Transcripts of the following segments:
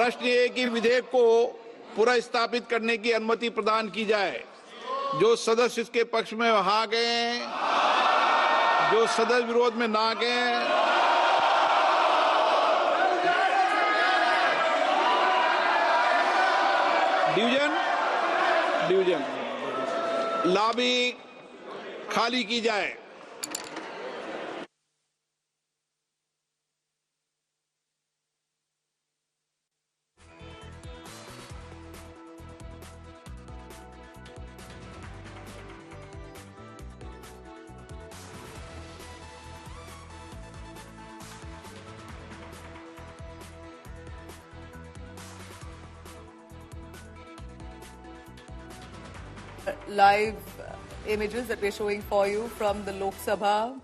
प्रश्न ये है कि विधेयक को पुनर्स्थापित करने की अनुमति प्रदान की जाए। जो सदस्य इसके पक्ष में हाँ गए, जो सदस्य विरोध में ना गए, डिवीजन लॉबी खाली की जाए। Live images that we're showing for you from the Lok Sabha.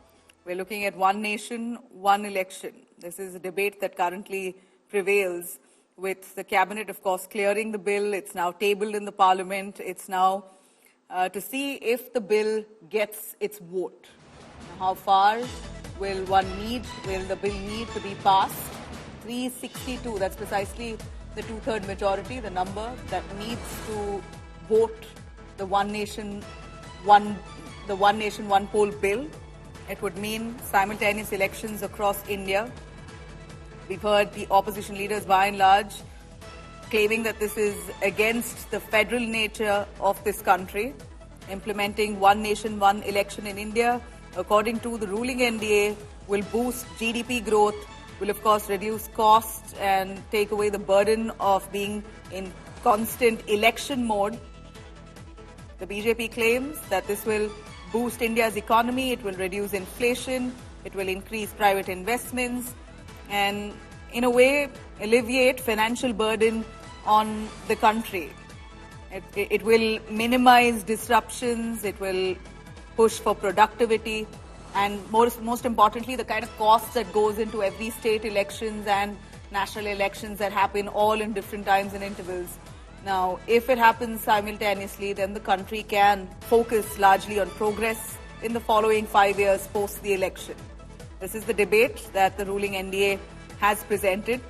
We're looking at one nation, one election. This is a debate that currently prevails with the cabinet, of course, clearing the bill. It's now tabled in the parliament. It's now to see if the bill gets its vote. How far will the bill need to be passed? 362, that's precisely the two-third majority, the number that needs to vote the one nation, one poll bill. It would mean simultaneous elections across India. We've heard the opposition leaders by and large claiming that this is against the federal nature of this country. Implementing one nation, one election in India, according to the ruling NDA, will boost GDP growth, will of course reduce costs and take away the burden of being in constant election mode. The BJP claims that this will boost India's economy, it will reduce inflation, it will increase private investments, and in a way alleviate financial burden on the country. It will minimize disruptions, it will push for productivity, and most importantly, the kind of costs that goes into every state elections and national elections that happen all in different times and intervals. Now, if it happens simultaneously, then the country can focus largely on progress in the following 5 years post the election. This is the debate that the ruling NDA has presented.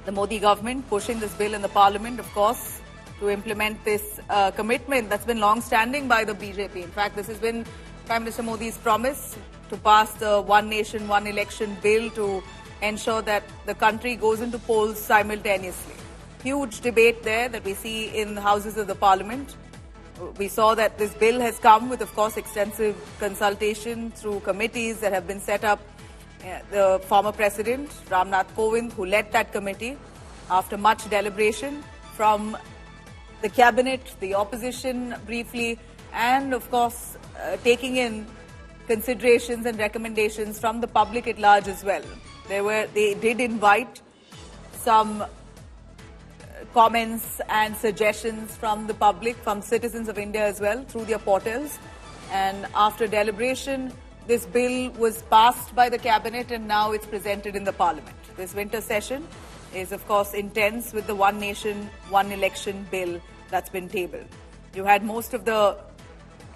The Modi government pushing this bill in the parliament, of course, to implement this commitment that's been long-standing by the BJP. In fact, this has been Prime Minister Modi's promise to pass the one nation, one election bill to ensure that the country goes into polls simultaneously. Huge debate there that we see in the houses of the parliament. We saw that this bill has come with, of course, extensive consultation through committees that have been set up. The former president, Ram Nath Kovind, who led that committee, after much deliberation from the cabinet, the opposition briefly, and of course, taking in considerations and recommendations from the public at large as well. They did invite some comments and suggestions from the public, from citizens of India as well, through their portals. And after deliberation, this bill was passed by the cabinet and now it's presented in the parliament. This winter session is, of course, intense with the one nation, one election bill that's been tabled. You had most of the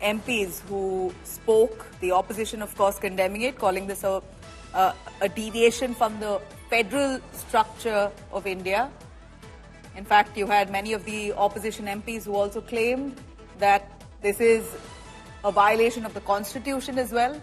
MPs who spoke, the opposition, of course, condemning it, calling this a deviation from the federal structure of India. In fact, you had many of the opposition MPs who also claimed that this is a violation of the constitution as well.